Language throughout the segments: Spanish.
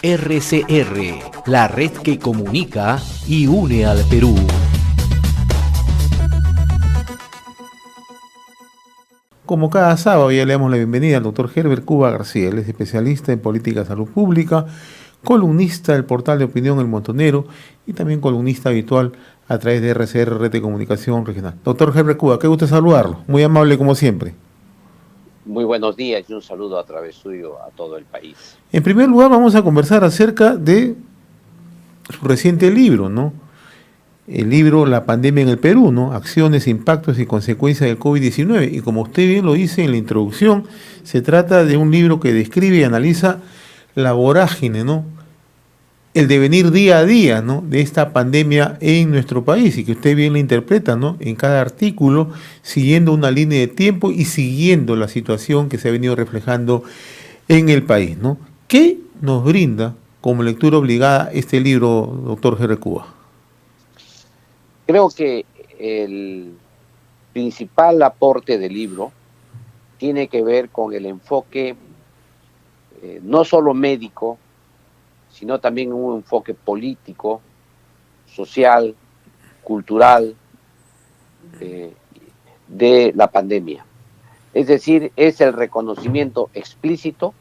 RCR, la red que comunica y une al Perú. Como cada sábado ya le damos la bienvenida al doctor Herbert Cuba García. Él es especialista en política de salud pública, columnista del portal de opinión El Montonero y también columnista habitual a través de RCR, Red de Comunicación Regional. Doctor Herbert Cuba, qué gusto saludarlo. Muy amable como siempre. Muy buenos días y un saludo a través suyo a todo el país. En primer lugar vamos a conversar acerca de su reciente libro, ¿no? El libro La pandemia en el Perú, ¿no? Acciones, impactos y consecuencias del COVID-19. Y como usted bien lo dice en la introducción, se trata de un libro que describe y analiza la vorágine, ¿no? El devenir día a día, ¿no? De esta pandemia en nuestro país y que usted bien la interpreta, ¿no? En cada artículo, siguiendo una línea de tiempo y siguiendo la situación que se ha venido reflejando en el país, ¿no? ¿Qué nos brinda como lectura obligada este libro, doctor Herbert Cuba? Creo que el principal aporte del libro tiene que ver con el enfoque no solo médico, sino también un enfoque político, social, cultural de la pandemia. Es decir, es el reconocimiento explícito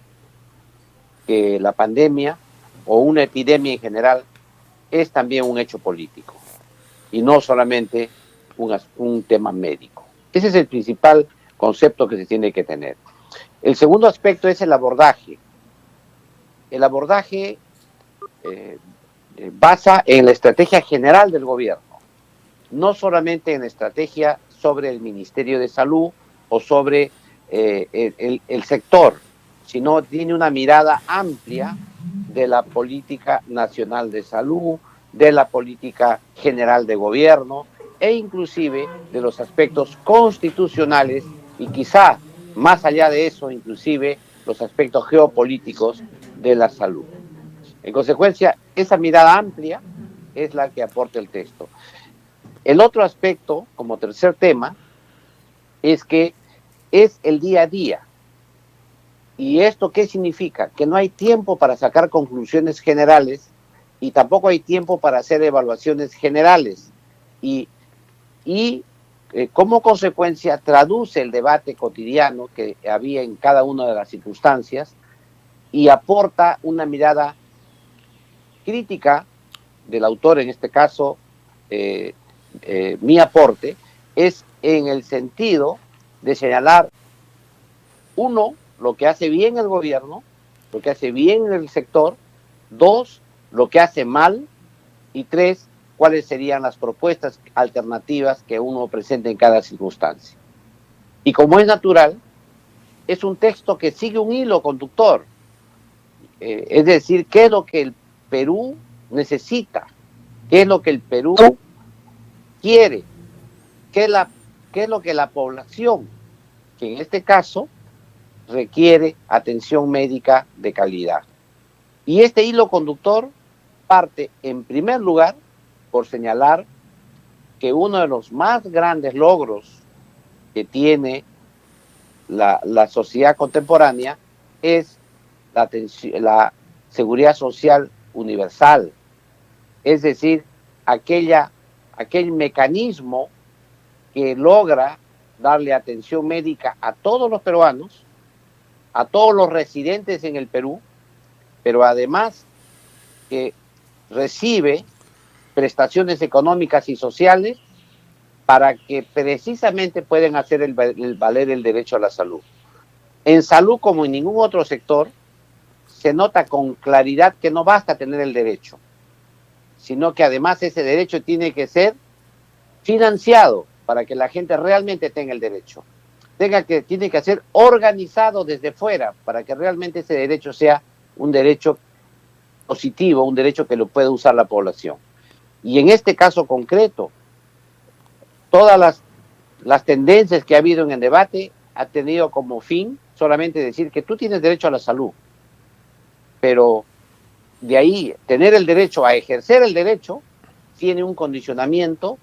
que la pandemia o una epidemia en general es también un hecho político y no solamente un tema médico. Ese es el principal concepto que se tiene que tener. El segundo aspecto es el abordaje. El abordaje basa en la estrategia general del gobierno, no solamente en la estrategia sobre el Ministerio de Salud o sobre el sector, sino tiene una mirada amplia de la política nacional de salud, de la política general de gobierno e inclusive de los aspectos constitucionales y quizá más allá de eso, inclusive los aspectos geopolíticos de la salud. En consecuencia, esa mirada amplia es la que aporta el texto. El otro aspecto, como tercer tema, es que es el día a día. ¿Y esto qué significa? Que no hay tiempo para sacar conclusiones generales y tampoco hay tiempo para hacer evaluaciones generales. Y como consecuencia traduce el debate cotidiano que había en cada una de las circunstancias y aporta una mirada crítica del autor, en este caso, mi aporte, es en el sentido de señalar, uno, lo que hace bien el gobierno, lo que hace bien el sector, dos, lo que hace mal, y tres, cuáles serían las propuestas alternativas que uno presenta en cada circunstancia. Y como es natural, es un texto que sigue un hilo conductor, es decir, qué es lo que el Perú necesita, qué es lo que el Perú quiere, qué es lo que la población, que en este caso requiere atención médica de calidad. Y este hilo conductor parte, en primer lugar, por señalar que uno de los más grandes logros que tiene la sociedad contemporánea es la seguridad social universal, es decir, aquel mecanismo que logra darle atención médica a todos los peruanos, a todos los residentes en el Perú, pero además que recibe prestaciones económicas y sociales para que precisamente puedan hacer el valer el derecho a la salud. En salud, como en ningún otro sector, se nota con claridad que no basta tener el derecho, sino que además ese derecho tiene que ser financiado para que la gente realmente tenga el derecho. Tiene que ser organizado desde fuera para que realmente ese derecho sea un derecho positivo, un derecho que lo pueda usar la población. Y en este caso concreto, todas las tendencias que ha habido en el debate ha tenido como fin solamente decir que tú tienes derecho a la salud, pero de ahí tener el derecho a ejercer el derecho tiene un condicionamiento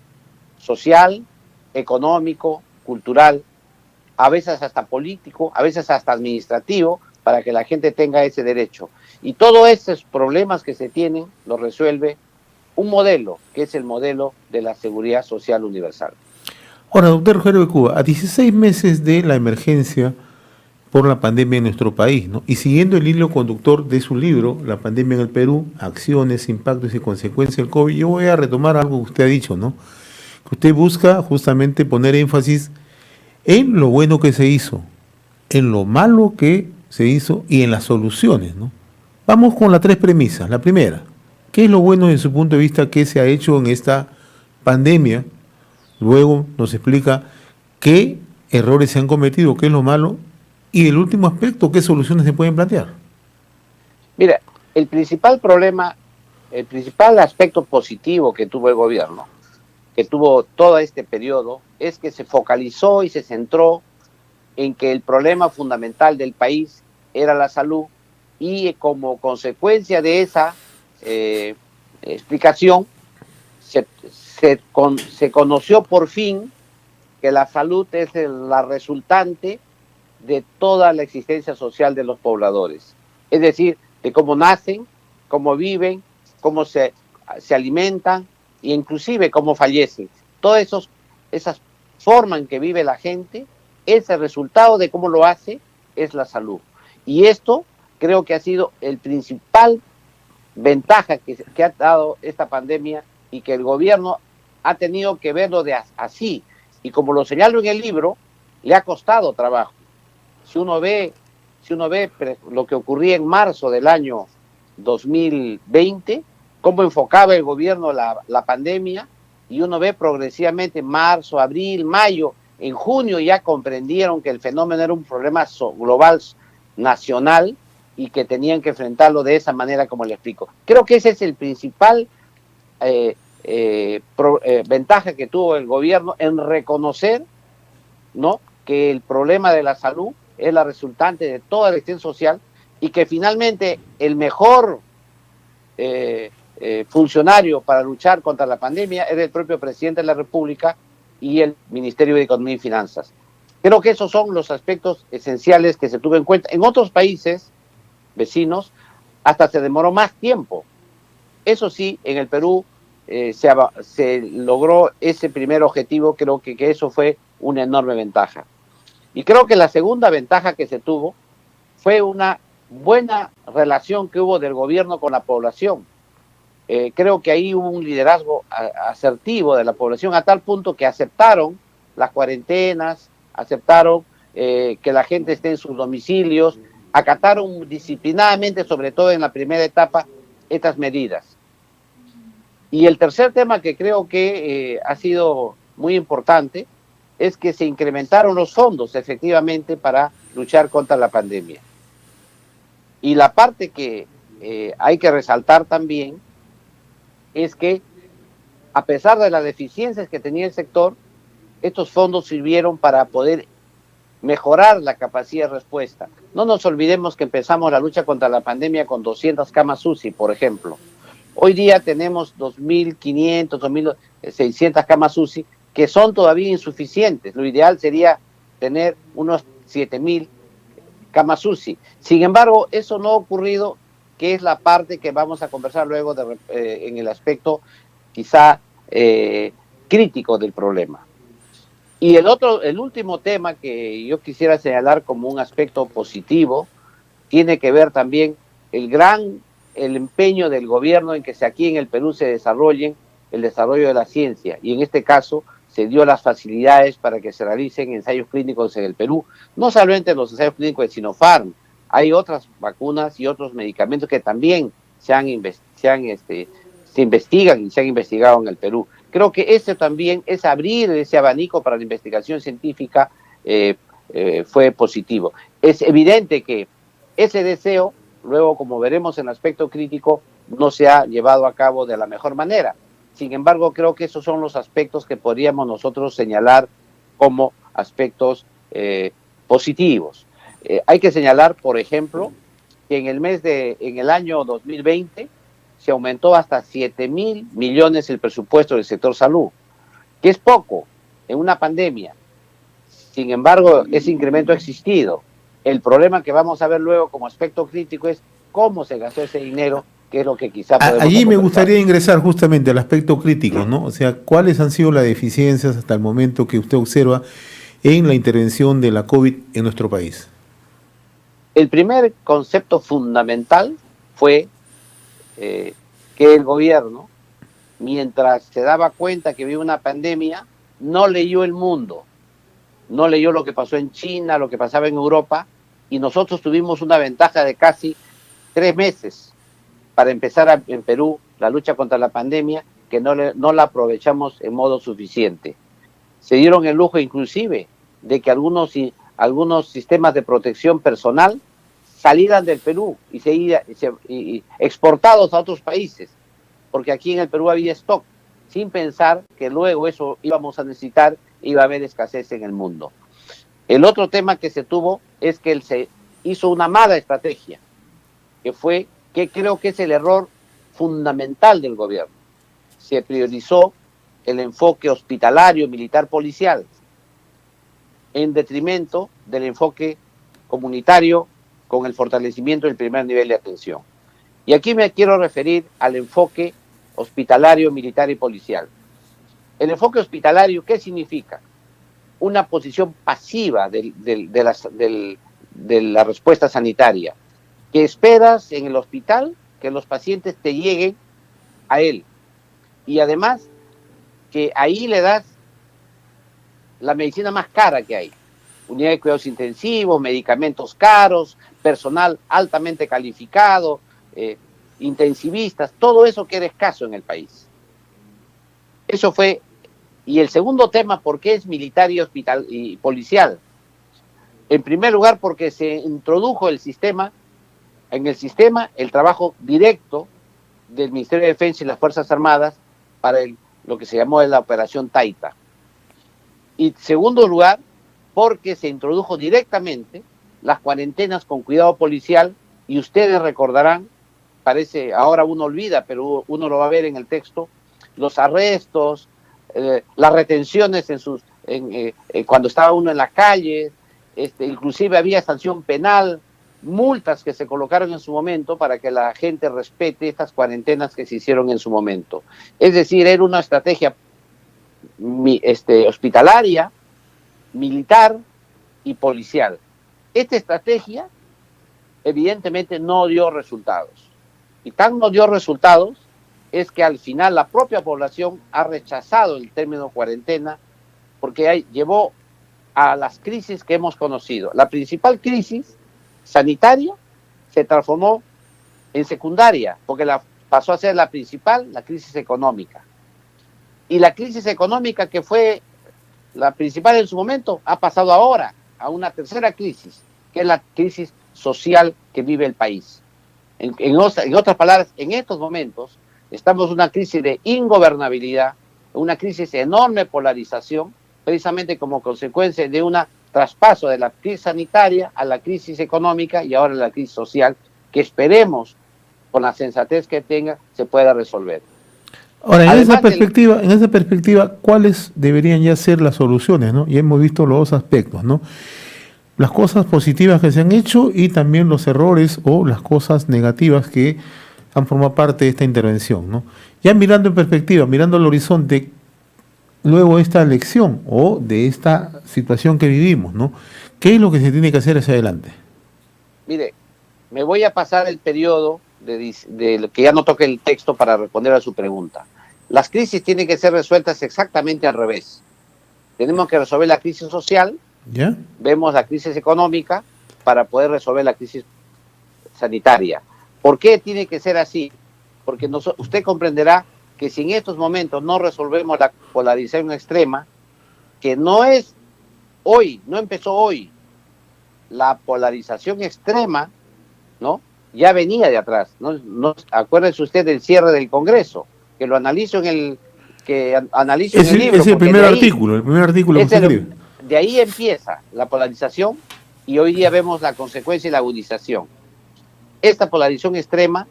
social, económico, cultural, a veces hasta político, a veces hasta administrativo, para que la gente tenga ese derecho. Y todos esos problemas que se tienen los resuelve un modelo, que es el modelo de la seguridad social universal. Ahora, doctor Rogelio de Cuba, a 16 meses de la emergencia por la pandemia en nuestro país, ¿no? Y siguiendo el hilo conductor de su libro, La pandemia en el Perú, acciones, impactos y consecuencias del COVID, yo voy a retomar algo que usted ha dicho, ¿no? Que usted busca justamente poner énfasis en lo bueno que se hizo, en lo malo que se hizo y en las soluciones, ¿no? Vamos con las tres premisas. La primera, ¿qué es lo bueno desde su punto de vista que se ha hecho en esta pandemia? Luego nos explica qué errores se han cometido, qué es lo malo, y el último aspecto, qué soluciones se pueden plantear. Mira, el principal problema, el principal aspecto positivo que tuvo el gobierno, que tuvo todo este periodo, es que se focalizó y se centró en que el problema fundamental del país era la salud, y como consecuencia de esa explicación, se conoció por fin que la salud es la resultante de toda la existencia social de los pobladores. Es decir, de cómo nacen, cómo viven, cómo se alimentan e inclusive cómo fallecen. Todas esas formas en que vive la gente, ese resultado de cómo lo hace es la salud. Y esto creo que ha sido el principal ventaja que ha dado esta pandemia, y que el gobierno ha tenido que verlo así. Y como lo señalo en el libro, le ha costado trabajo. Si uno ve lo que ocurría en marzo del año 2020, cómo enfocaba el gobierno la pandemia, y uno ve progresivamente marzo, abril, mayo, en junio ya comprendieron que el fenómeno era un problema global, nacional, y que tenían que enfrentarlo de esa manera como le explico. Creo que ese es el principal ventaja que tuvo el gobierno en reconocer, ¿no?, que el problema de la salud es la resultante de toda la extensión social, y que finalmente el mejor funcionario para luchar contra la pandemia era el propio presidente de la República y el Ministerio de Economía y Finanzas. Creo que esos son los aspectos esenciales que se tuvo en cuenta. En otros países vecinos hasta se demoró más tiempo. Eso sí, en el Perú se logró ese primer objetivo. Creo que eso fue una enorme ventaja. Y creo que la segunda ventaja que se tuvo fue una buena relación que hubo del gobierno con la población. Creo que ahí hubo un liderazgo asertivo de la población, a tal punto que aceptaron las cuarentenas, aceptaron que la gente esté en sus domicilios, acataron disciplinadamente, sobre todo en la primera etapa, estas medidas. Y el tercer tema que creo que ha sido muy importante es que se incrementaron los fondos efectivamente para luchar contra la pandemia. Y la parte que hay que resaltar también es que, a pesar de las deficiencias que tenía el sector, estos fondos sirvieron para poder mejorar la capacidad de respuesta. No nos olvidemos que empezamos la lucha contra la pandemia con 200 camas UCI, por ejemplo. Hoy día tenemos 2.500, 2.600 camas UCI, que son todavía insuficientes. Lo ideal sería tener unos 7.000 camas UCI. Sin embargo, eso no ha ocurrido, que es la parte que vamos a conversar luego en el aspecto quizá crítico del problema. Y el último tema que yo quisiera señalar como un aspecto positivo tiene que ver también el empeño del gobierno en que aquí en el Perú se desarrolle el desarrollo de la ciencia, y en este caso se dio las facilidades para que se realicen ensayos clínicos en el Perú, no solamente los ensayos clínicos de Sinopharm, hay otras vacunas y otros medicamentos que también se investigan y se han investigado en el Perú. Creo que ese también es abrir ese abanico para la investigación científica, fue positivo. Es evidente que ese deseo, luego como veremos en el aspecto crítico, no se ha llevado a cabo de la mejor manera. Sin embargo, creo que esos son los aspectos que podríamos nosotros señalar como aspectos positivos. Hay que señalar, por ejemplo, que en el año 2020 se aumentó hasta 7.000 millones el presupuesto del sector salud, que es poco en una pandemia. Sin embargo, ese incremento ha existido. El problema que vamos a ver luego como aspecto crítico es cómo se gastó ese dinero, que es lo que quizá podemos Allí me conversar. gustaría ingresar justamente al aspecto crítico, ¿no? O sea, ¿cuáles han sido las deficiencias hasta el momento que usted observa en la intervención de la COVID en nuestro país? El primer concepto fundamental fue que el gobierno, mientras se daba cuenta que había una pandemia, no leyó el mundo, no leyó lo que pasó en China, lo que pasaba en Europa, y nosotros tuvimos una ventaja de casi 3 meses para empezar en Perú la lucha contra la pandemia, que no la aprovechamos en modo suficiente. Se dieron el lujo inclusive de que algunos sistemas de protección personal salieran del Perú y exportados a otros países, porque aquí en el Perú había stock, sin pensar que luego eso íbamos a necesitar, iba a haber escasez en el mundo. El otro tema que se tuvo es que se hizo una mala estrategia, que creo que es el error fundamental del gobierno. Se priorizó el enfoque hospitalario, militar, policial, en detrimento del enfoque comunitario con el fortalecimiento del primer nivel de atención. Y aquí me quiero referir al enfoque hospitalario, militar y policial. El enfoque hospitalario, ¿qué significa? Una posición pasiva de la respuesta sanitaria, que esperas en el hospital que los pacientes te lleguen a él. Y además, que ahí le das la medicina más cara que hay. Unidad de cuidados intensivos, medicamentos caros, personal altamente calificado, intensivistas, todo eso que era escaso en el país. Eso fue. Y el segundo tema, ¿por qué es militar y policial? En primer lugar, porque se introdujo en el sistema el trabajo directo del Ministerio de Defensa y las Fuerzas Armadas para lo que se llamó la Operación Taita. Y segundo lugar, porque se introdujo directamente las cuarentenas con cuidado policial, y ustedes recordarán, parece, ahora uno olvida, pero uno lo va a ver en el texto, los arrestos, las retenciones cuando estaba uno en la calle, inclusive había sanción penal, multas que se colocaron en su momento para que la gente respete estas cuarentenas que se hicieron en su momento. Es decir, era una estrategia hospitalaria, militar y policial. Esta estrategia evidentemente no dio resultados. Y tan no dio resultados es que al final la propia población ha rechazado el término cuarentena, porque llevó a las crisis que hemos conocido. La principal crisis sanitaria se transformó en secundaria, porque pasó a ser la principal, la crisis económica. Y la crisis económica, que fue la principal en su momento, ha pasado ahora a una tercera crisis, que es la crisis social que vive el país. En otras palabras, en estos momentos estamos en una crisis de ingobernabilidad, una crisis de enorme polarización, precisamente como consecuencia de un traspaso de la crisis sanitaria a la crisis económica y ahora a la crisis social, que esperemos, con la sensatez que tenga, se pueda resolver. Ahora, en esa perspectiva, ¿cuáles deberían ya ser las soluciones, ¿no? Y hemos visto los dos aspectos, ¿no? Las cosas positivas que se han hecho y también los errores o las cosas negativas que han formado parte de esta intervención, ¿no? Ya mirando en perspectiva, mirando al horizonte, luego de esta elección o de esta situación que vivimos, ¿no? ¿Qué es lo que se tiene que hacer hacia adelante? Mire, me voy a pasar el periodo de que ya no toque el texto para responder a su pregunta. Las crisis tienen que ser resueltas exactamente al revés. Tenemos que resolver la crisis social, ¿ya? Vemos la crisis económica para poder resolver la crisis sanitaria. ¿Por qué tiene que ser así? Porque usted comprenderá que si en estos momentos no resolvemos la polarización extrema, que no es hoy, no empezó hoy, la polarización extrema, ¿no?, ya venía de atrás. Acuérdense usted del cierre del Congreso, que lo analizo en el libro. Es el primer artículo que se escribe. De ahí empieza la polarización y hoy día vemos la consecuencia y la agudización. Esta polarización extrema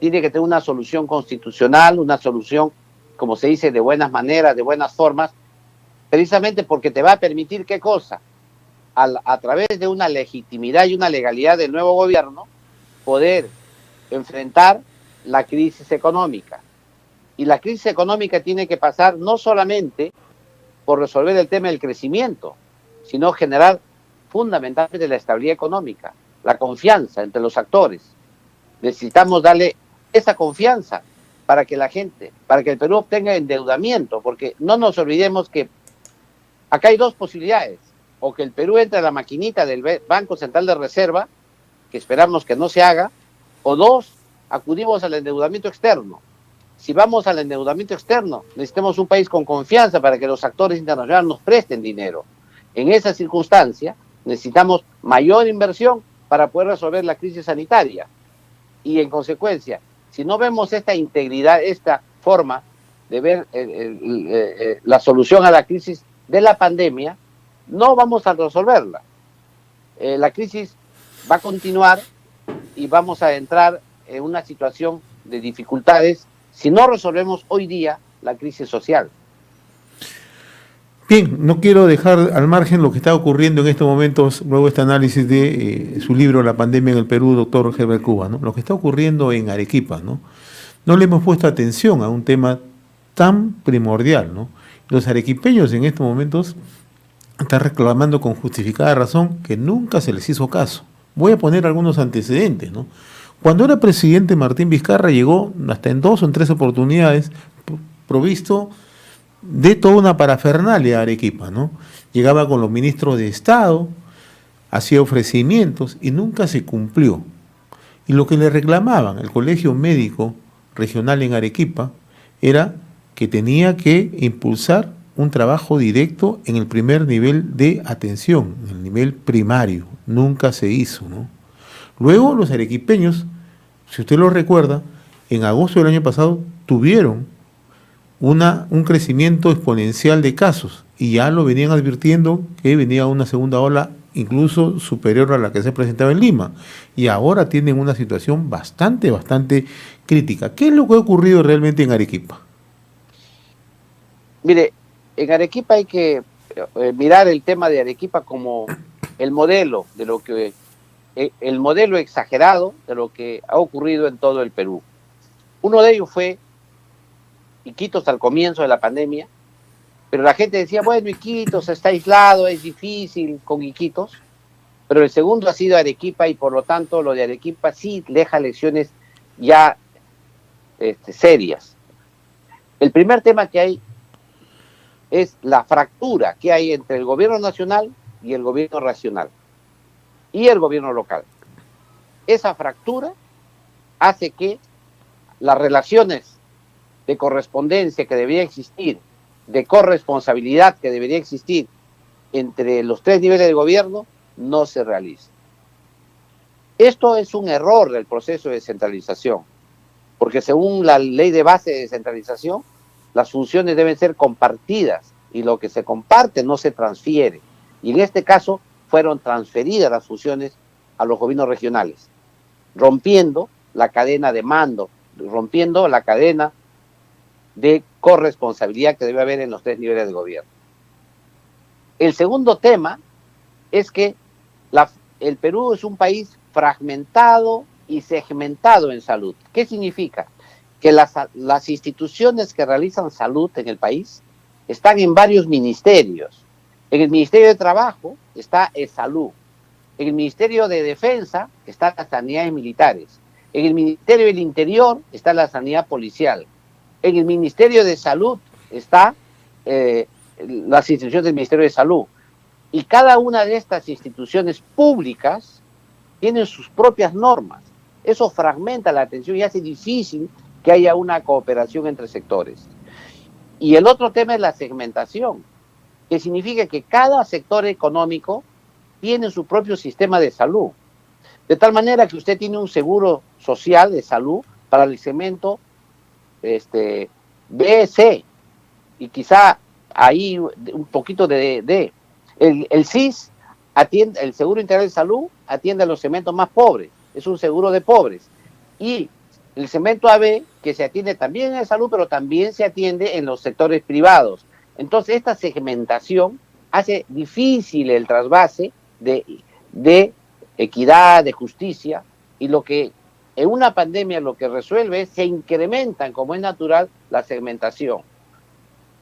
tiene que tener una solución constitucional, una solución, como se dice, de buenas maneras, de buenas formas, precisamente porque te va a permitir, ¿qué cosa? A través de una legitimidad y una legalidad del nuevo gobierno, poder enfrentar la crisis económica. Y la crisis económica tiene que pasar no solamente por resolver el tema del crecimiento, sino generar fundamentalmente la estabilidad económica, la confianza entre los actores. Necesitamos darle esa confianza para que la gente, para que el Perú obtenga endeudamiento, porque no nos olvidemos que acá hay dos posibilidades: o que el Perú entre a la maquinita del Banco Central de Reserva, que esperamos que no se haga, o dos, acudimos al endeudamiento externo. Si vamos al endeudamiento externo, necesitamos un país con confianza para que los actores internacionales nos presten dinero. En esa circunstancia, necesitamos mayor inversión para poder resolver la crisis sanitaria. Y en consecuencia, si no vemos esta integridad, esta forma de ver la solución a la crisis de la pandemia, no vamos a resolverla. La crisis va a continuar y vamos a entrar en una situación de dificultades si no resolvemos hoy día la crisis social. Bien, no quiero dejar al margen lo que está ocurriendo en estos momentos, luego de este análisis de su libro La pandemia en el Perú, doctor Herbert Cuba, ¿no? Lo que está ocurriendo en Arequipa, ¿no? No le hemos puesto atención a un tema tan primordial, ¿no? Los arequipeños en estos momentos están reclamando con justificada razón que nunca se les hizo caso. Voy a poner algunos antecedentes, ¿no? Cuando era presidente, Martín Vizcarra llegó hasta en 2 o en 3 oportunidades provisto de toda una parafernalia a Arequipa, ¿no? Llegaba con los ministros de Estado, hacía ofrecimientos y nunca se cumplió. Y lo que le reclamaban el Colegio Médico Regional en Arequipa era que tenía que impulsar un trabajo directo en el primer nivel de atención, en el nivel primario. Nunca se hizo, ¿no? Luego los arequipeños, si usted lo recuerda, en agosto del año pasado tuvieron un crecimiento exponencial de casos y ya lo venían advirtiendo que venía una segunda ola incluso superior a la que se presentaba en Lima, y ahora tienen una situación bastante crítica. ¿Qué es lo que ha ocurrido realmente en Arequipa? Mire, en Arequipa hay que mirar el tema de Arequipa como el modelo de lo que el modelo exagerado de lo que ha ocurrido en todo el Perú. Uno de ellos fue Iquitos al comienzo de la pandemia, pero la gente decía, bueno, Iquitos está aislado, es difícil con Iquitos, pero el segundo ha sido Arequipa y por lo tanto lo de Arequipa sí deja lecciones ya serias. El primer tema que hay es la fractura que hay entre el gobierno nacional y el gobierno regional y el gobierno local. Esa fractura hace que las relaciones de correspondencia que debería existir, de corresponsabilidad que debería existir entre los 3 niveles de gobierno, no se realice. Esto es un error del proceso de descentralización, porque según la ley de base de descentralización, las funciones deben ser compartidas y lo que se comparte no se transfiere. Y en este caso fueron transferidas las funciones a los gobiernos regionales, rompiendo la cadena de mando, rompiendo la cadena de corresponsabilidad que debe haber en los 3 niveles de gobierno. El segundo tema es que el Perú es un país fragmentado y segmentado en salud. ¿Qué significa? Que las instituciones que realizan salud en el país están en varios ministerios. En el Ministerio de Trabajo está Salud. En el Ministerio de Defensa están las sanidades militares. En el Ministerio del Interior está la sanidad policial. En el Ministerio de Salud está las instituciones del Ministerio de Salud. Y cada una de estas instituciones públicas tienen sus propias normas. Eso fragmenta la atención y hace difícil que haya una cooperación entre sectores. Y el otro tema es la segmentación, que significa que cada sector económico tiene su propio sistema de salud. De tal manera que usted tiene un seguro social de salud para el segmento B, C, y quizá ahí un poquito de D. El SIS atiende, el Seguro Integral de Salud atiende a los segmentos más pobres, es un seguro de pobres. Y el segmento AB, que se atiende también en salud, pero también se atiende en los sectores privados. Entonces, esta segmentación hace difícil el trasvase de equidad, de justicia, y lo que En una pandemia lo que resuelve es se incrementan, como es natural, la segmentación.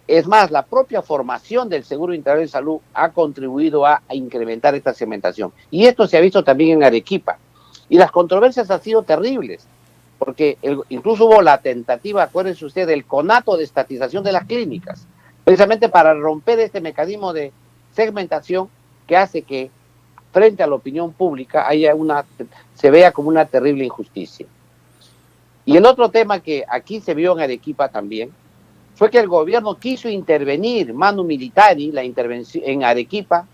Es más, la propia formación del Seguro Integral de Salud ha contribuido a incrementar esta segmentación. Y esto se ha visto también en Arequipa. Y las controversias han sido terribles, porque incluso hubo la tentativa, acuérdense usted, del conato de estatización de las clínicas, precisamente para romper este mecanismo de segmentación que hace que frente a la opinión pública se vea como una terrible injusticia. Y el otro tema que aquí se vio en Arequipa también fue que el gobierno quiso intervenir manu militari, la intervención en Arequipa,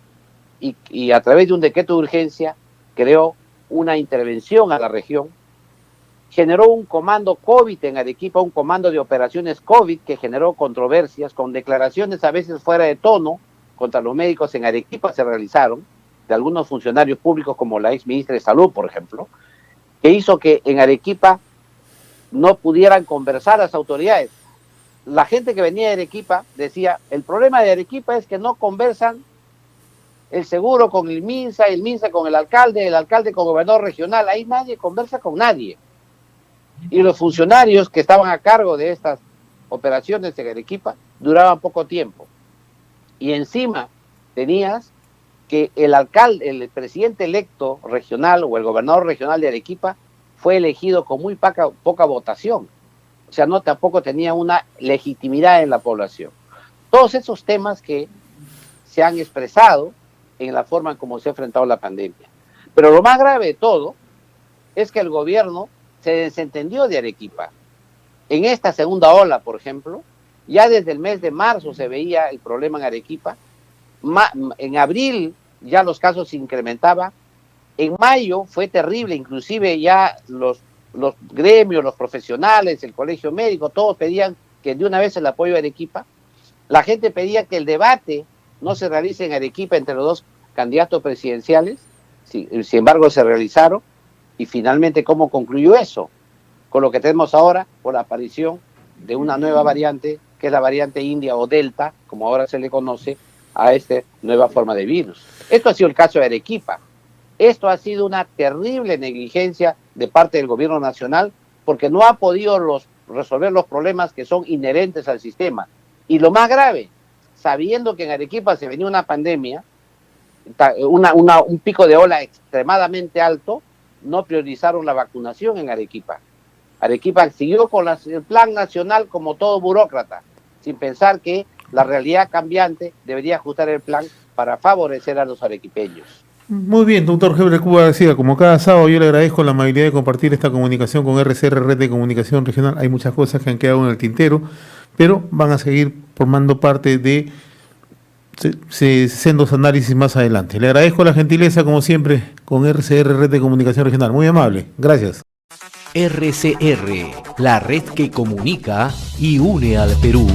y a través de un decreto de urgencia creó una intervención a la región, generó un comando COVID en Arequipa, un comando de operaciones COVID que generó controversias con declaraciones a veces fuera de tono contra los médicos en Arequipa se realizaron, de algunos funcionarios públicos como la ex ministra de Salud, por ejemplo, que hizo que en Arequipa no pudieran conversar las autoridades. La gente que venía de Arequipa decía, el problema de Arequipa es que no conversan el seguro con el MINSA con el alcalde con el gobernador regional, ahí nadie conversa con nadie. Y los funcionarios que estaban a cargo de estas operaciones en Arequipa duraban poco tiempo. Y encima tenías que el presidente electo regional o el gobernador regional de Arequipa fue elegido con muy poca votación. O sea, tampoco tenía una legitimidad en la población. Todos esos temas que se han expresado en la forma en cómo se ha enfrentado la pandemia. Pero lo más grave de todo es que el gobierno se desentendió de Arequipa. En esta segunda ola, por ejemplo, ya desde el mes de marzo se veía el problema en Arequipa. En abril ya los casos se incrementaban. En mayo fue terrible, inclusive ya los gremios, los profesionales, el colegio médico, todos pedían que de una vez el apoyo a Arequipa. La gente pedía que el debate no se realice en Arequipa entre los dos candidatos presidenciales. Sin embargo, se realizaron. Y finalmente, ¿cómo concluyó eso? Con lo que tenemos ahora, por la aparición de una nueva variante, que es la variante India o Delta, como ahora se le conoce a esta nueva forma de virus. Esto ha sido el caso de Arequipa. Esto ha sido una terrible negligencia de parte del gobierno nacional porque no ha podido resolver los problemas que son inherentes al sistema. Y lo más grave, sabiendo que en Arequipa se venía una pandemia, un pico de ola extremadamente alto, no priorizaron la vacunación en Arequipa. Arequipa siguió con el plan nacional como todo burócrata, sin pensar que la realidad cambiante debería ajustar el plan para favorecer a los arequipeños. Muy bien, doctor Heber Cuba García, como cada sábado yo le agradezco la amabilidad de compartir esta comunicación con RCR, Red de Comunicación Regional. Hay muchas cosas que han quedado en el tintero, pero van a seguir formando parte de sendos análisis más adelante. Le agradezco la gentileza, como siempre, con RCR, Red de Comunicación Regional. Muy amable, gracias. RCR, la red que comunica y une al Perú.